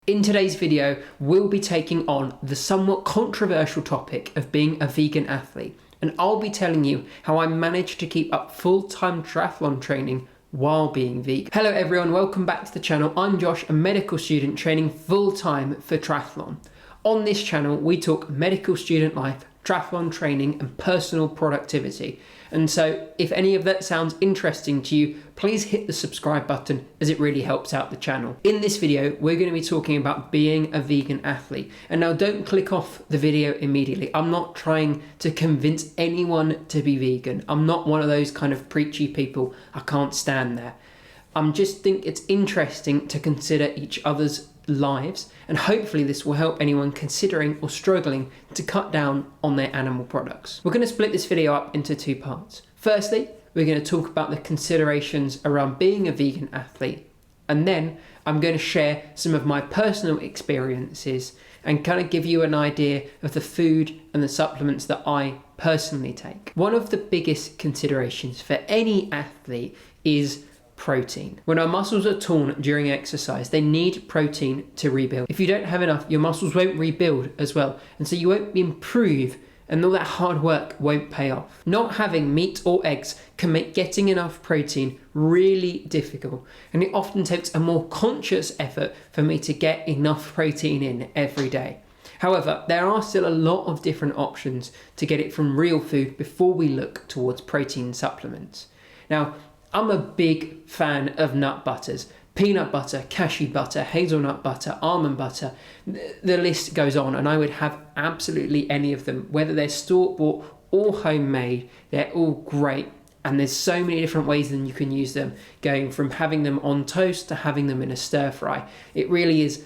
In today's video, we'll be taking on the somewhat controversial topic of being a vegan athlete, and I'll be telling you how I managed to keep up full-time triathlon training while being vegan. Hello everyone, welcome back to the channel. I'm Josh, a medical student training full-time for triathlon. On this channel, we talk medical student life, triathlon training, and personal productivity. And so if any of that sounds interesting to you, please hit the subscribe button as it really helps out the channel. In this video, we're going to be talking about being a vegan athlete. And now don't click off the video immediately. I'm not trying to convince anyone to be vegan. I'm not one of those kind of preachy people. I can't stand there. I just think it's interesting to consider each other's lives, and hopefully this will help anyone considering or struggling to cut down on their animal products. We're going to split this video up into two parts. Firstly, we're going to talk about the considerations around being a vegan athlete, and then I'm going to share some of my personal experiences and kind of give you an idea of the food and the supplements that I personally take. One of the biggest considerations for any athlete is protein. When our muscles are torn during exercise, they need protein to rebuild. If you don't have enough, your muscles won't rebuild as well, and so you won't improve, and all that hard work won't pay off. Not having meat or eggs can make getting enough protein really difficult, and it often takes a more conscious effort for me to get enough protein in every day. However, there are still a lot of different options to get it from real food before we look towards protein supplements. Now, I'm a big fan of nut butters. Peanut butter, cashew butter, hazelnut butter, almond butter, the list goes on, and I would have absolutely any of them. Whether they're store-bought or homemade, they're all great. And there's so many different ways that you can use them, going from having them on toast to having them in a stir fry. It really is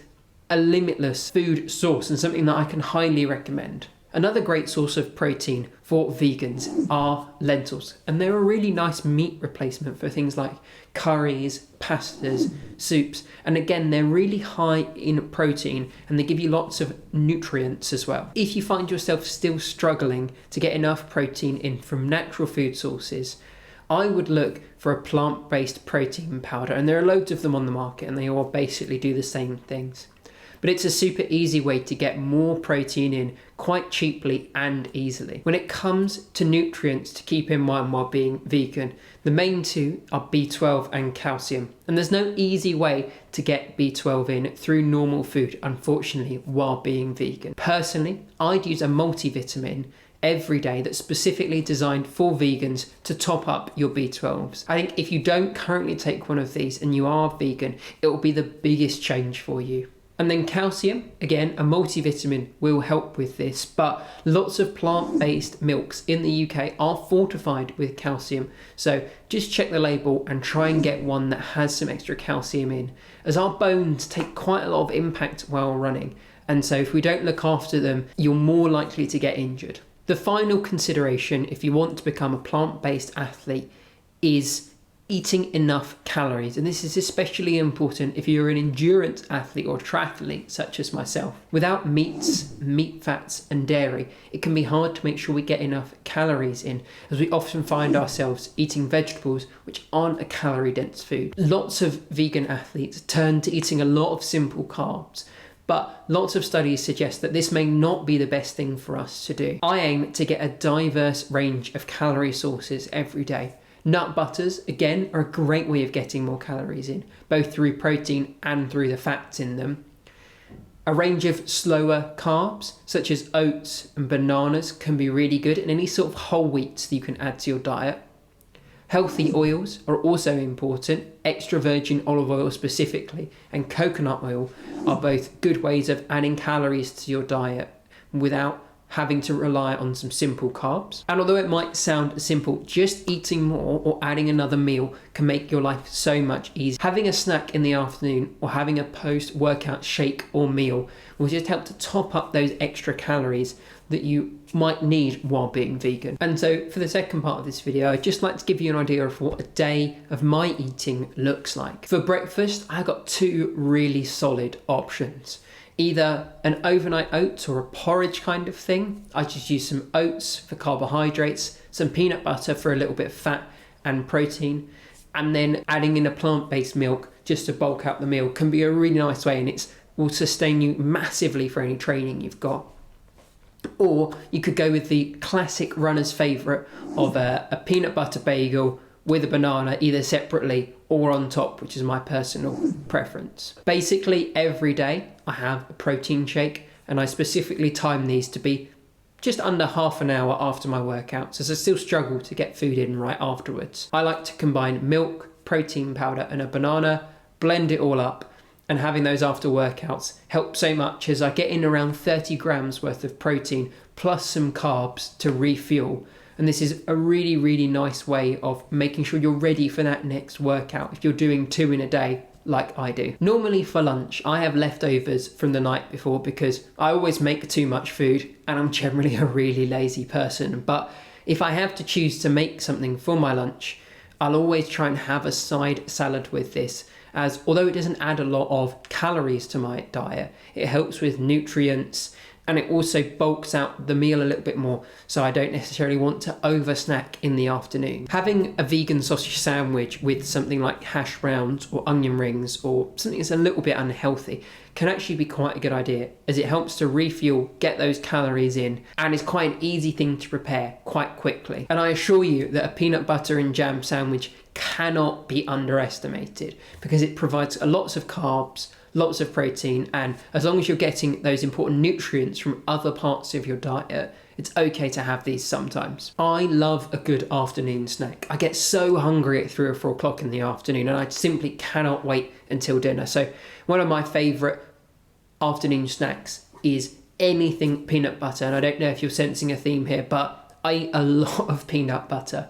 a limitless food source and something that I can highly recommend. Another great source of protein for vegans are lentils, and they're a really nice meat replacement for things like curries, pastas, soups, and again they're really high in protein and they give you lots of nutrients as well. If you find yourself still struggling to get enough protein in from natural food sources, I would look for a plant-based protein powder, and there are loads of them on the market and they all basically do the same things. But it's a super easy way to get more protein in quite cheaply and easily. When it comes to nutrients to keep in mind while being vegan, the main two are B12 and calcium. And there's no easy way to get B12 in through normal food, unfortunately, while being vegan. Personally, I'd use a multivitamin every day that's specifically designed for vegans to top up your B12s. I think if you don't currently take one of these and you are vegan, it will be the biggest change for you. And then calcium, again, a multivitamin will help with this, but lots of plant-based milks in the UK are fortified with calcium. So just check the label and try and get one that has some extra calcium in, as our bones take quite a lot of impact while running. And so if we don't look after them, you're more likely to get injured. The final consideration, if you want to become a plant-based athlete, is eating enough calories, and this is especially important if you're an endurance athlete or triathlete such as myself. Without meats, meat fats and dairy, it can be hard to make sure we get enough calories in, as we often find ourselves eating vegetables which aren't a calorie dense food. Lots of vegan athletes turn to eating a lot of simple carbs, but lots of studies suggest that this may not be the best thing for us to do. I aim to get a diverse range of calorie sources every day. Nut butters, again, are a great way of getting more calories in, both through protein and through the fats in them. A range of slower carbs, such as oats and bananas, can be really good, and any sort of whole wheats that you can add to your diet. Healthy oils are also important. Extra virgin olive oil specifically, and coconut oil are both good ways of adding calories to your diet without having to rely on some simple carbs. And although it might sound simple, just eating more or adding another meal can make your life so much easier. Having a snack in the afternoon or having a post-workout shake or meal will just help to top up those extra calories that you might need while being vegan. And so for the second part of this video, I'd just like to give you an idea of what a day of my eating looks like. For breakfast, I got two really solid options. Either an overnight oats or a porridge kind of thing. I just use some oats for carbohydrates, some peanut butter for a little bit of fat and protein, and then adding in a plant-based milk just to bulk out the meal can be a really nice way, and it's will sustain you massively for any training you've got. Or you could go with the classic runner's favourite of a peanut butter bagel with a banana, either separately or on top, which is my personal preference. Basically, every day I have a protein shake, and I specifically time these to be just under half an hour after my workouts, as I still struggle to get food in right afterwards. I like to combine milk, protein powder and a banana, blend it all up, and having those after workouts helps so much, as I get in around 30 grams worth of protein plus some carbs to refuel. And this is a really, really nice way of making sure you're ready for that next workout if you're doing 2 in a day like I do. Normally for lunch, I have leftovers from the night before because I always make too much food and I'm generally a really lazy person. But if I have to choose to make something for my lunch, I'll always try and have a side salad with this, as although it doesn't add a lot of calories to my diet, it helps with nutrients, and it also bulks out the meal a little bit more, so I don't necessarily want to over snack in the afternoon. Having a vegan sausage sandwich with something like hash browns or onion rings or something that's a little bit unhealthy can actually be quite a good idea, as it helps to refuel, get those calories in, and is quite an easy thing to prepare quite quickly. And I assure you that a peanut butter and jam sandwich cannot be underestimated, because it provides lots of carbs, lots of protein, and as long as you're getting those important nutrients from other parts of your diet, it's okay to have these sometimes. I love a good afternoon snack. I get so hungry at 3 or 4 o'clock in the afternoon, and I simply cannot wait until dinner. So one of my favourite afternoon snacks is anything peanut butter, and I don't know if you're sensing a theme here, but I eat a lot of peanut butter.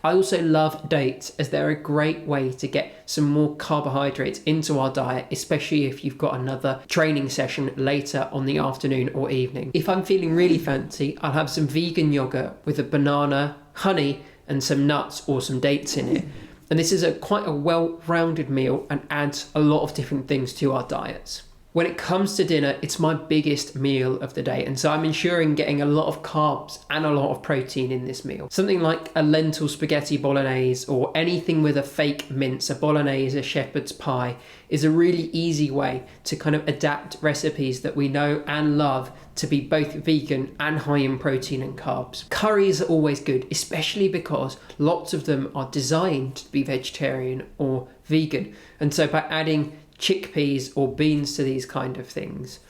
I also love dates, as they're a great way to get some more carbohydrates into our diet, especially if you've got another training session later on the afternoon or evening. If I'm feeling really fancy, I'll have some vegan yogurt with a banana, honey and some nuts or some dates in it. And this is quite a well-rounded meal and adds a lot of different things to our diets. When it comes to dinner, it's my biggest meal of the day, and so I'm ensuring getting a lot of carbs and a lot of protein in this meal. Something like a lentil spaghetti bolognese, or anything with a fake mince, a bolognese, a shepherd's pie, is a really easy way to kind of adapt recipes that we know and love to be both vegan and high in protein and carbs. Curries are always good, especially because lots of them are designed to be vegetarian or vegan, and so by adding chickpeas or beans to these kind of things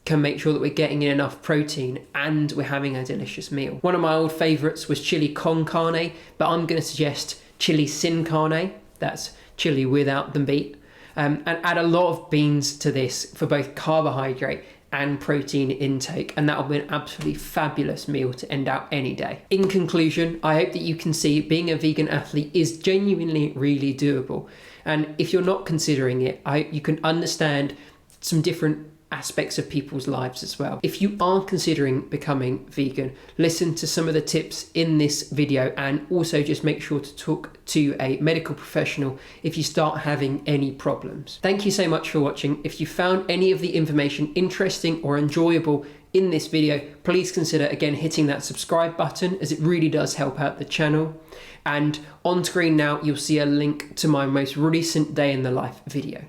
can make sure that we're getting in enough protein and we're having a delicious meal. One of my old favourites was chili con carne, but I'm going to suggest chili sin carne, that's chili without the meat, and add a lot of beans to this for both carbohydrate and protein intake, and that'll be an absolutely fabulous meal to end out any day. In conclusion, I hope that you can see being a vegan athlete is genuinely really doable, and if you're not considering it, I hope you can understand some different aspects of people's lives as well. If you are considering becoming vegan, listen to some of the tips in this video, and also just make sure to talk to a medical professional if you start having any problems. Thank you so much for watching. If you found any of the information interesting or enjoyable in this video, please consider again hitting that subscribe button, as it really does help out the channel. And on screen now, you'll see a link to my most recent day in the life video.